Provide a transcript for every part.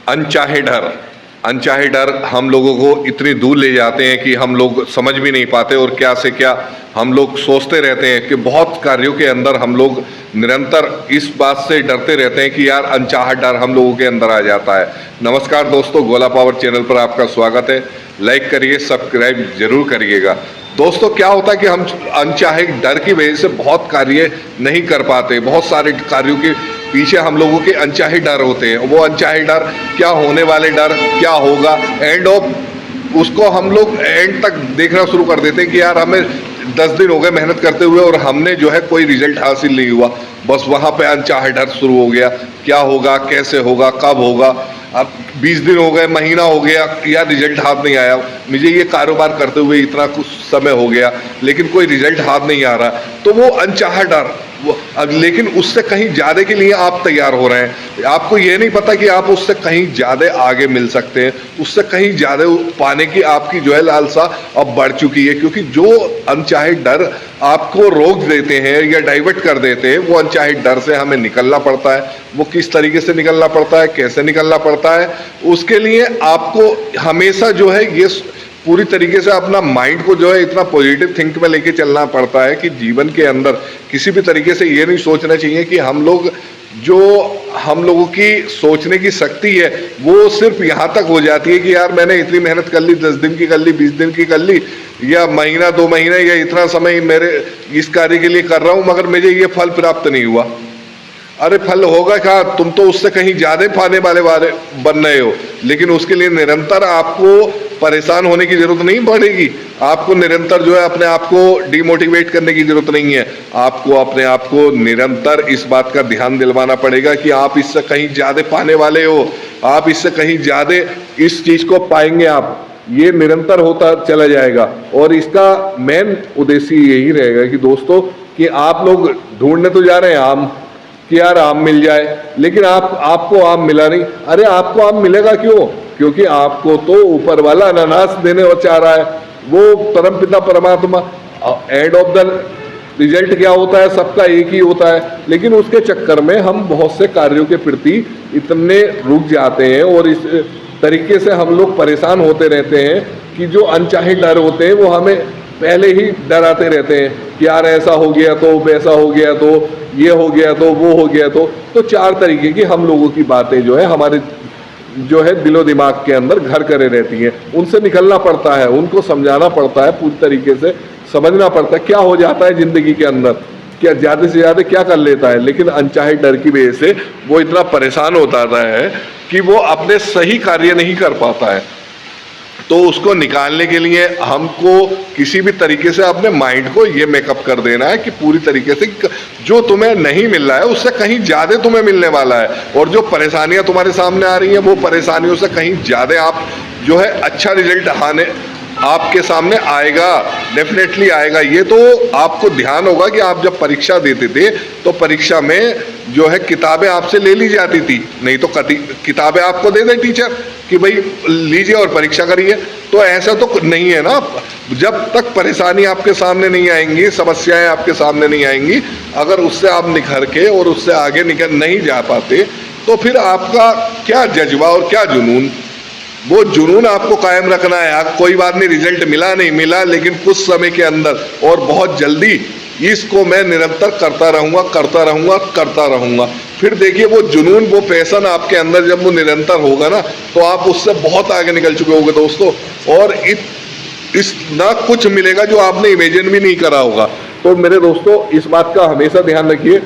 अनचाहे डर हम लोगों को इतनी दूर ले जाते हैं कि हम लोग समझ भी नहीं पाते और क्या से क्या हम लोग सोचते रहते हैं कि बहुत कार्यों के अंदर हम लोग निरंतर इस बात से डरते रहते हैं कि यार अनचाहा डर हम लोगों के अंदर आ जाता है। नमस्कार दोस्तों, गोला पावर चैनल पर आपका स्वागत है। लाइक करिए, सब्सक्राइब जरूर करिएगा। दोस्तों, क्या होता है कि हम अनचाहे डर की वजह से बहुत कार्य नहीं कर पाते। बहुत सारे कार्यों के पीछे हम लोगों के अनचाहे डर होते हैं। वो अनचाहे डर क्या, होने वाले डर क्या होगा, एंड ऑफ उसको हम लोग एंड तक देखना शुरू कर देते हैं कि यार हमें 10 दिन हो गए मेहनत करते हुए और हमने जो है कोई रिजल्ट हासिल नहीं हुआ। बस वहाँ पे अनचाहे डर शुरू हो गया, क्या होगा, कैसे होगा, कब होगा। अब 20 दिन हो गए, महीना हो गया, यार रिजल्ट हाथ नहीं आया। मुझे ये कारोबार करते हुए इतना कुछ समय हो गया लेकिन कोई रिजल्ट हाथ नहीं आ रहा। तो वो अनचाहा डर लेकिन उससे कहीं ज़्यादा के लिए आप तैयार हो रहे हैं। आपको ये नहीं पता कि आप उससे कहीं ज़्यादा आगे मिल सकते हैं, उससे कहीं ज़्यादा पाने की आपकी जो है लालसा अब बढ़ चुकी है। क्योंकि जो अनचाहे डर आपको रोक देते हैं या डाइवर्ट कर देते हैं, वो अनचाहे डर से हमें निकलना पड़ता है। वो किस तरीके से निकलना पड़ता है, कैसे निकलना पड़ता है, उसके लिए आपको हमेशा जो है ये पूरी तरीके से अपना माइंड को जो है इतना पॉजिटिव थिंक में लेके चलना पड़ता है कि जीवन के अंदर किसी भी तरीके से ये नहीं सोचना चाहिए कि हम लोगों की सोचने की शक्ति है वो सिर्फ यहाँ तक हो जाती है कि यार मैंने इतनी मेहनत कर ली, 10 दिन की कर ली, 20 दिन की कर ली, या महीना 2 महीने या इतना समय मेरे इस कार्य के लिए कर रहा हूँ मगर मुझे ये फल प्राप्त नहीं हुआ। अरे फल होगा क्या, तुम तो उससे कहीं ज्यादा पाने वाले बन रहे हो। लेकिन उसके लिए निरंतर आपको परेशान होने की जरूरत नहीं पड़ेगी। आपको निरंतर जो है अपने आप को डिमोटिवेट करने की जरूरत नहीं है। आपको अपने आप को निरंतर इस बात का ध्यान दिलवाना पड़ेगा कि आप इससे कहीं ज्यादा पाने वाले हो, आप इससे कहीं ज्यादा इस चीज को पाएंगे। आप ये निरंतर होता चला जाएगा और इसका मेन उद्देश्य यही रहेगा कि दोस्तों कि आप लोग ढूंढने तो जा रहे हैं आम कि यार आम मिल जाए, लेकिन आपको आम मिला नहीं। अरे आपको आम मिलेगा क्यों? क्योंकि आपको तो ऊपर वाला अनानास देने चाह रहा है, वो परमपिता परमात्मा। एंड ऑफ द रिजल्ट क्या होता है, सबका एक ही होता है। लेकिन उसके चक्कर में हम बहुत से कार्यों के प्रति इतने रुक जाते हैं और इस तरीके से हम लोग परेशान होते रहते हैं कि जो अनचाहे डर होते हैं वो हमें पहले ही डराते रहते हैं कि यार ऐसा हो गया तो, वैसा हो गया तो, ये हो गया तो, वो हो गया तो 4 तरीके की हम लोगों की बातें जो है हमारे जो है दिलो दिमाग के अंदर घर करे रहती हैं। उनसे निकलना पड़ता है, उनको समझाना पड़ता है, पूरी तरीके से समझना पड़ता है क्या हो जाता है जिंदगी के अंदर, क्या ज़्यादा से ज़्यादा क्या कर लेता है। लेकिन अनचाहे डर की वजह से वो इतना परेशान होता है कि वो अपने सही कार्य नहीं कर पाता है। तो उसको निकालने के लिए हमको किसी भी तरीके से अपने माइंड को ये मेकअप कर देना है कि पूरी तरीके से जो तुम्हें नहीं मिल रहा है उससे कहीं ज़्यादा तुम्हें मिलने वाला है। और जो परेशानियां तुम्हारे सामने आ रही हैं वो परेशानियों से कहीं ज़्यादा आप जो है अच्छा रिजल्ट आपके सामने आएगा, डेफिनेटली आएगा। ये तो आपको ध्यान होगा कि आप जब परीक्षा देते थे तो परीक्षा में जो है किताबें आपसे ले ली जाती थी, नहीं तो किताबें आपको दे दे टीचर कि भाई लीजिए और परीक्षा करिए। तो ऐसा तो नहीं है ना। जब तक परेशानी आपके सामने नहीं आएंगी, समस्याएं आपके सामने नहीं आएंगी, अगर उससे आप निखर के और उससे आगे निकल नहीं जा पाते तो फिर आपका क्या जज्बा और क्या जुनून, वो जुनून आपको कायम रखना है। कोई बात नहीं, रिजल्ट मिला नहीं मिला, लेकिन कुछ समय के अंदर और बहुत जल्दी इसको मैं निरंतर करता रहूंगा। फिर देखिए वो जुनून, वो पैशन आपके अंदर जब वो निरंतर होगा ना तो आप उससे बहुत आगे निकल चुके होंगे दोस्तों। और इस ना कुछ मिलेगा जो आपने इमेजिन भी नहीं करा होगा। तो मेरे दोस्तों, इस बात का हमेशा ध्यान रखिए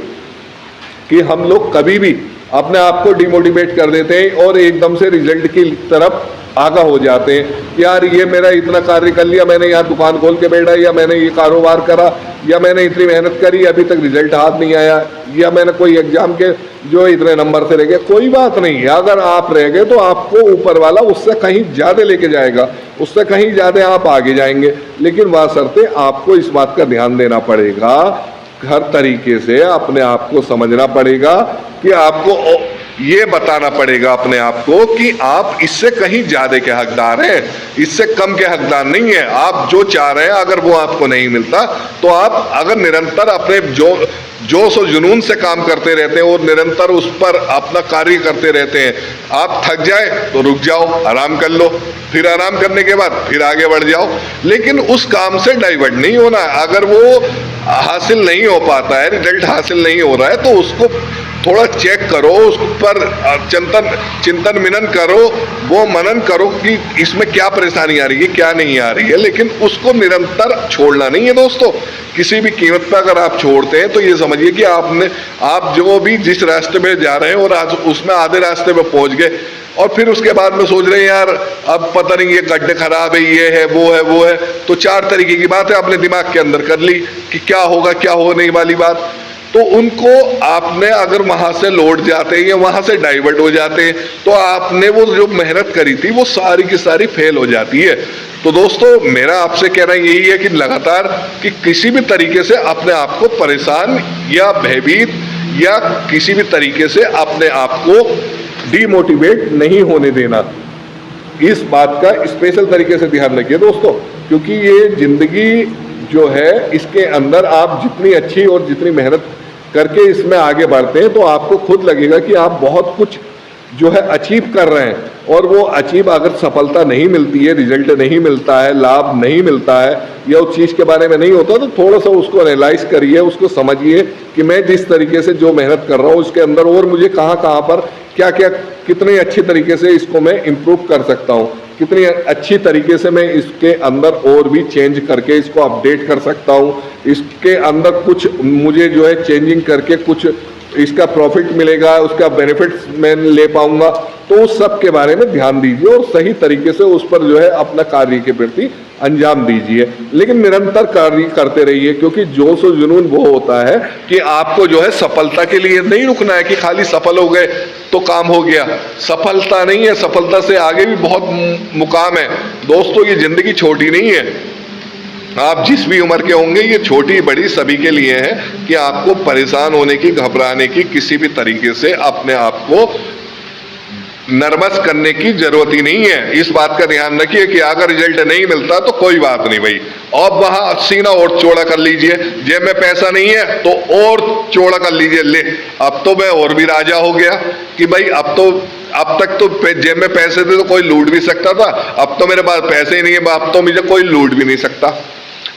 कि हम लोग कभी भी अपने आप को डिमोटिवेट कर देते हैं और एकदम से रिजल्ट की तरफ आगा हो जाते हैं। यार ये मेरा इतना कार्य कर लिया, मैंने यहाँ दुकान खोल के बैठा, या मैंने ये कारोबार करा, या मैंने इतनी मेहनत करी, अभी तक रिजल्ट हाथ नहीं आया, या मैंने कोई एग्जाम के जो इतने नंबर से रह गए। कोई बात नहीं है, अगर आप रह गए तो आपको ऊपर वाला उससे कहीं ज़्यादा लेके जाएगा, उससे कहीं ज़्यादा आप आगे जाएंगे। लेकिन वास्ते आपको इस बात का ध्यान देना पड़ेगा, हर तरीके से अपने आप को समझना पड़ेगा कि आपको ये बताना पड़ेगा अपने आप को कि आप इससे कहीं ज्यादा के हकदार हैं, इससे कम के हकदार नहीं है। आप जो चाह रहे हैं अगर वो आपको नहीं मिलता तो आप अगर निरंतर अपने जोश और जुनून से काम करते रहते हैं और निरंतर उस पर अपना कार्य करते रहते हैं। आप थक जाए तो रुक जाओ, आराम कर लो, फिर आराम करने के बाद फिर आगे बढ़ जाओ, लेकिन उस काम से डाइवर्ट नहीं होना। अगर वो हासिल नहीं हो पाता है, रिजल्ट हासिल नहीं हो रहा है, तो उसको थोड़ा चेक करो, उस पर चिंतन मनन करो, वो मनन करो कि इसमें क्या परेशानी आ रही है, क्या नहीं आ रही है, लेकिन उसको निरंतर छोड़ना नहीं है दोस्तों। किसी भी कीमत पर अगर आप छोड़ते हैं तो ये समझिए कि आप जो भी जिस रास्ते में जा रहे हैं और आज उसमें आधे रास्ते में पहुंच गए और फिर उसके बाद में सोच रहे हैं यार अब पता नहीं ये गड्ढे खराब है, ये है, वो है, तो 4 तरीके की बात है अपने दिमाग के अंदर कर ली कि क्या होगा, क्या होने वाली बात। तो उनको आपने अगर वहां से लौट जाते हैं या वहां से डाइवर्ट हो जाते हैं तो आपने वो जो मेहनत करी थी वो सारी की सारी फेल हो जाती है। तो दोस्तों मेरा आपसे कहना यही है कि लगातार कि किसी भी तरीके से अपने आप को परेशान या भयभीत या किसी भी तरीके से अपने आप को डीमोटिवेट नहीं होने देना, इस बात का स्पेशल तरीके से ध्यान रखिए दोस्तों, क्योंकि ये जिंदगी जो है इसके अंदर आप जितनी अच्छी और जितनी मेहनत करके इसमें आगे बढ़ते हैं तो आपको खुद लगेगा कि आप बहुत कुछ जो है अचीव कर रहे हैं। और वो अचीव अगर सफलता नहीं मिलती है, रिजल्ट नहीं मिलता है, लाभ नहीं मिलता है या उस चीज़ के बारे में नहीं होता, तो थोड़ा सा उसको एनालाइज करिए, उसको समझिए कि मैं जिस तरीके से जो मेहनत कर रहा हूँ उसके अंदर और मुझे कहाँ कहाँ पर क्या क्या कितने अच्छी तरीके से इसको मैं इम्प्रूव कर सकता हूँ, कितनी अच्छी तरीके से मैं इसके अंदर और भी चेंज करके इसको अपडेट कर सकता हूँ, इसके अंदर कुछ मुझे जो है चेंजिंग करके कुछ इसका प्रॉफिट मिलेगा, उसका बेनिफिट्स मैं ले पाऊंगा। तो उस सब के बारे में ध्यान दीजिए और सही तरीके से उस पर जो है अपना कार्य के प्रति अंजाम दीजिए, लेकिन निरंतर कार्य करते रहिए, क्योंकि जोश और जुनून वो होता है कि आपको जो है सफलता के लिए नहीं रुकना है कि खाली सफल हो गए तो काम हो गया। सफलता नहीं है, सफलता से आगे भी बहुत मुकाम है दोस्तों। ये जिंदगी छोटी नहीं है, आप जिस भी उम्र के होंगे, ये छोटी बड़ी सभी के लिए है कि आपको परेशान होने की, घबराने की, किसी भी तरीके से अपने आप को नर्वस करने की जरूरत ही नहीं है। इस बात का ध्यान रखिए कि अगर रिजल्ट नहीं मिलता तो कोई बात नहीं भाई, अब वहां सीना और चौड़ा कर लीजिए, जेब में पैसा नहीं है तो और चौड़ा कर लीजिए, ले अब तो मैं और भी राजा हो गया कि भाई अब तक तो जेब में पैसे थे तो कोई लूट भी सकता था, अब तो मेरे पास पैसे ही नहीं है, अब तो मुझे कोई लूट भी नहीं सकता।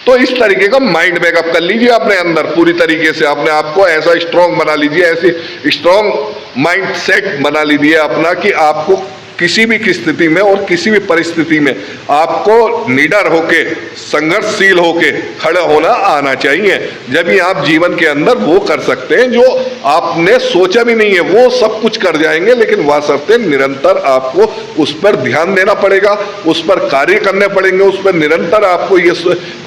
तो इस तरीके का माइंड बैकअप कर लीजिए अपने अंदर, पूरी तरीके से अपने आप को ऐसा स्ट्रांग बना लीजिए, ऐसी स्ट्रांग माइंड सेट बना लीजिए अपना कि आपको किसी भी स्थिति में और किसी भी परिस्थिति में आपको निडर होके, संघर्षशील होके खड़ा होना आना चाहिए। जब ही आप जीवन के अंदर वो कर सकते हैं जो आपने सोचा भी नहीं है, वो सब कुछ कर जाएंगे, लेकिन वास्तव निरंतर आपको उस पर ध्यान देना पड़ेगा, उस पर कार्य करने पड़ेंगे, उस पर निरंतर आपको ये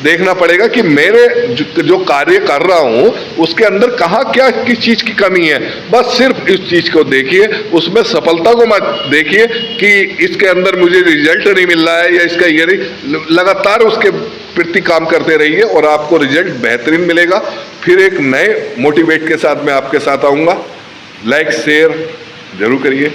देखना पड़ेगा कि मेरे जो कार्य कर रहा हूं उसके अंदर कहाँ क्या किस चीज की कमी है। बस सिर्फ इस चीज को देखिए, उसमें सफलता को मत देखिए कि इसके अंदर मुझे रिजल्ट नहीं मिल रहा है या इसका ये नहीं, लगातार उसके प्रति काम करते रहिए और आपको रिजल्ट बेहतरीन मिलेगा। फिर एक नए मोटिवेट के साथ मैं आपके साथ आऊँगा। लाइक शेयर जरूर करिए।